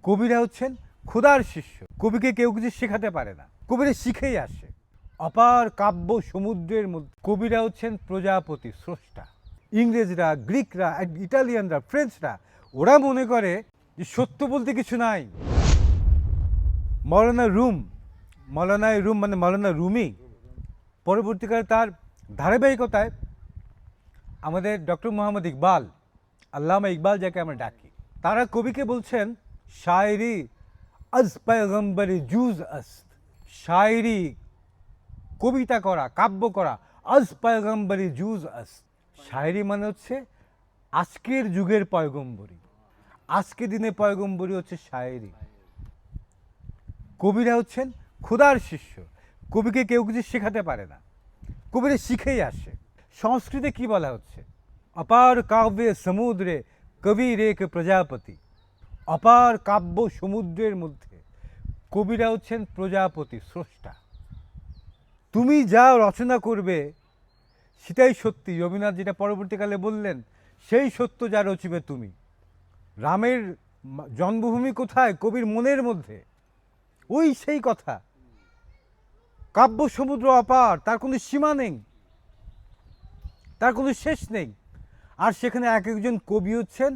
কবিরা হচ্ছেন খোদার শিষ্য। কবিকে কেউ কিছু শেখাতে পারে না, কবিরা শিখেই আসে। অপার কাব্য সমুদ্রের মধ্যে কবিরা হচ্ছেন প্রজাপতি, স্রষ্টা। ইংরেজরা, গ্রিকরা, ইটালিয়ানরা, ফ্রেঞ্চরা ওরা মনে করে যে সত্য বলতে কিছু নাই। মৌলানা রুম মানে মৌলানা রুমি পরবর্তীকালে তার ধারাবাহিকতায় আমাদের ডক্টর মোহাম্মদ ইকবাল, আল্লামা ইকবাল যাকে আমরা ডাকি, তারা কবিকে বলছেন শায়রি আজ পয়গম্বরে জুজ আস্ত। শায়রি, কবিতা করা, কাব্য করা, আজ পয়গম্বরে জুজ আস্ত। শায়রি মানে হচ্ছে আজকের যুগের পয়গম্বরী, আজকে দিনে পয়গম্বরী হচ্ছে শায়রি। কবিরা হচ্ছেন খোদার শিষ্য। কবিকে কেউ কিছু শেখাতে পারে না, কবিরা শিখেই আসে। সংস্কৃতে কি বলা হচ্ছে? অপার কাব্যে সমুদ্রে কবির এক প্রজাপতি। অপার কাব্য সমুদ্রের মধ্যে কবিরা হচ্ছেন প্রজাপতি, স্রষ্টা। তুমি যা রচনা করবে সেটাই সত্যি। রবীন্দ্রনাথ যেটা পরবর্তীকালে বললেন, সেই সত্য যা রচিবে তুমি। রামের জন্মভূমি কোথায়? কবির মনের মধ্যে। ওই সেই কথা। কাব্য সমুদ্র অপার, তার কোনো সীমা নেই, তার কোনো শেষ নেই। আর সেখানে এক একজন কবি হচ্ছেন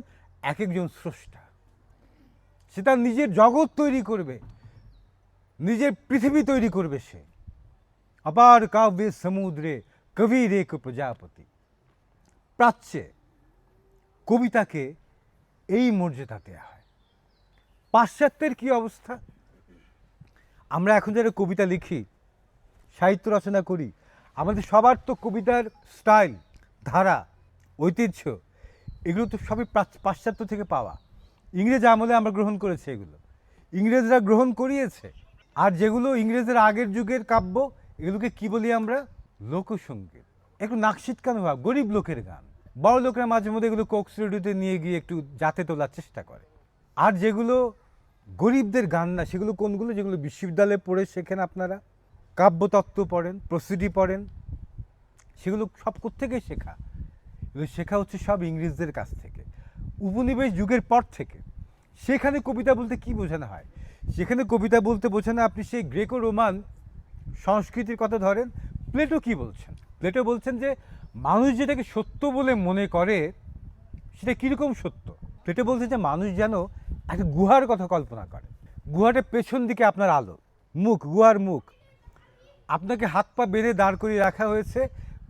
এক একজন স্রষ্টা। সে তার নিজের জগৎ তৈরি করবে, নিজের পৃথিবী তৈরি করবে। সে অপার কাব্যে সমুদ্রে কবির এক প্রজাপতি। প্রাচ্যে কবিতাকে এই মর্যাদা দেওয়া হয়। পাশ্চাত্যের কি অবস্থা? আমরা এখন যারা কবিতা লিখি, সাহিত্য রচনা করি, আমাদের সবার তো কবিতার স্টাইল, ধারা, ঐতিহ্য এগুলো তো সবই পাশ্চাত্য থেকে পাওয়া। ইংরেজ আমলে আমরা গ্রহণ করেছি, এগুলো ইংরেজরা গ্রহণ করিয়েছে। আর যেগুলো ইংরেজের আগের যুগের কাব্য, এগুলোকে কি বলি আমরা? লোকসঙ্গীত। একটু নাকশিটকানো ভাব, গরিব লোকের গান। বড় লোকেরা মাঝে মধ্যে এগুলো কোক স্টুডিওতে নিয়ে গিয়ে একটু যাতে তোলার চেষ্টা করে। আর যেগুলো গরিবদের গান না, সেগুলো কোনগুলো? যেগুলো বিশ্ববিদ্যালয়ে পড়ে শেখেন আপনারা, কাব্যতত্ত্ব পড়েন, প্রসিডি পড়েন, সেগুলো সব কোত্থেকে শেখা? এগুলো শেখা হচ্ছে সব ইংরেজদের কাছ থেকে, উপনিবেশ যুগের পর থেকে। সেখানে কবিতা বলতে কি বোঝানো হয়? সেখানে কবিতা বলতে বোঝানো, আপনি সেই গ্রেকো রোমান সংস্কৃতির কথা ধরেন। প্লেটো কি বলছেন? প্লেটো বলছেন যে মানুষ যেটাকে সত্য বলে মনে করে সেটা কীরকম সত্য? প্লেটো বলছেন যে মানুষ যেন একটা গুহার কথা কল্পনা করে। গুহাটার পেছন দিকে আপনার আলো, মুখ, গুহার মুখ। আপনাকে হাত পা বেঁধে দাঁড় করিয়ে রাখা হয়েছে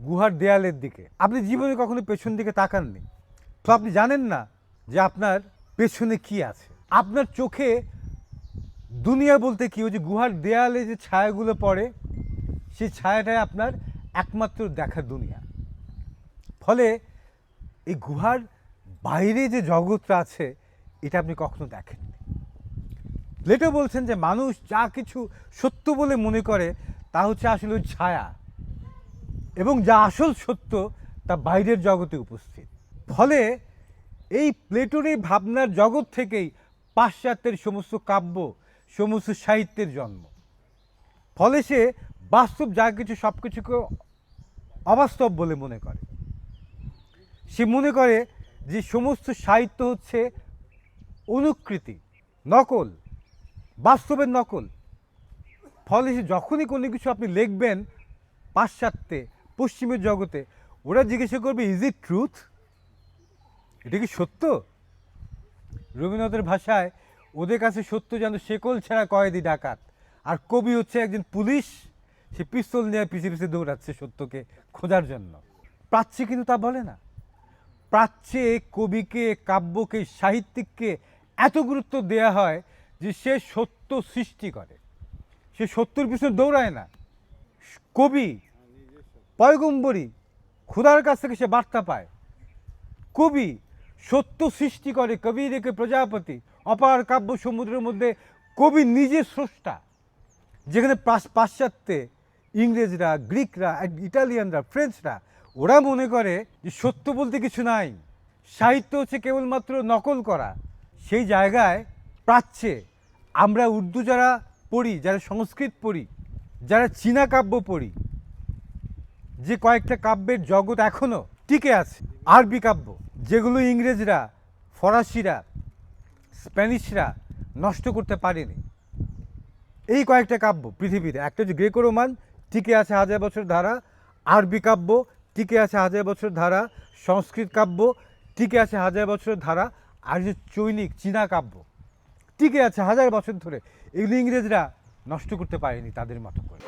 গুহার দেয়ালের দিকে। আপনি জীবনে কখনো পেছন দিকে তাকাননি, তো আপনি জানেন না যে আপনার পেছনে কি আছে। আপনার চোখে দুনিয়া বলতে কি, ওই যে গুহার দেয়ালে যে ছায়াগুলো পড়ে, সেই ছায়াটাই আপনার একমাত্র দেখা দুনিয়া। ফলে এই গুহার বাইরে যে জগৎটা আছে, এটা আপনি কখনো দেখেননি। প্লেটো বলছেন যে মানুষ যা কিছু সত্য বলে মনে করে তা হচ্ছে আসলে ওই ছায়া, এবং যা আসল সত্য তা বাইরের জগতে উপস্থিত। ফলে এই প্লেটোর এই ভাবনার জগৎ থেকেই পাশ্চাত্যের সমস্ত কাব্য, সমস্ত সাহিত্যের জন্ম। ফলে সে বাস্তব যা কিছু সব কিছুকে অবাস্তব বলে মনে করে। সে মনে করে যে সমস্ত সাহিত্য হচ্ছে অনুকৃতি, নকল, বাস্তবের নকল। ফলে সে যখনই কোনো কিছু আপনি লিখবেন পাশ্চাত্যে, পশ্চিমের জগতে, ওরা জিজ্ঞাসা করবে, ইজ ইট ট্রুথ? এটা কি সত্য? রবীন্দ্রনাথের ভাষায় ওদের কাছে সত্য যেন শেকল ছাড়া কয়েদি ডাকাত, আর কবি হচ্ছে একজন পুলিশ, সে পিস্তল নিয়ে পিছিয়ে পিছিয়ে দৌড়াচ্ছে সত্যকে খোঁজার জন্য। প্রাচ্যে কিন্তু তা বলে না। প্রাচ্যে কবিকে, কাব্যকে, সাহিত্যিককে এত গুরুত্ব দেয়া হয় যে সে সত্য সৃষ্টি করে, সে সত্যের পিছনে দৌড়ায় না। কবি পয়গম্বরী, খোদার কাছ থেকে সে বার্তা পায়। কবি সত্য সৃষ্টি করে, কবি রেখে প্রজাপতি। অপার কাব্য সমুদ্রের মধ্যে কবি নিজে স্রষ্টা। যেখানে পাশ্চাত্যে ইংরেজরা, গ্রিকরা, ইটালিয়ানরা, ফ্রেঞ্চরা ওরা মনে করে যে সত্য বলতে কিছু নাই, সাহিত্য হচ্ছে কেবলমাত্র নকল করা। সেই জায়গায় প্রাচ্যে আমরা উর্দু যারা পড়ি, যারা সংস্কৃত পড়ি, যারা চীনা কাব্য পড়ি, যে কয়েকটা কাব্যের জগৎ এখনও টিকে আছে, আরবি কাব্য, যেগুলো ইংরেজরা, ফরাসিরা, স্প্যানিশরা নষ্ট করতে পারেনি। এই কয়েকটা কাব্য পৃথিবীতে, একটা হচ্ছে গ্রেকো রোমান, টিকে আছে হাজার বছর ধারা, আরবি কাব্য টিকে আছে হাজার বছর ধারা, সংস্কৃত কাব্য টিকে আছে হাজার বছর ধারা, আর যে চৈনিক চীনা কাব্য টিকে আছে হাজার বছর ধরে। এগুলো ইংরেজরা নষ্ট করতে পারেনি তাদের মতো করে।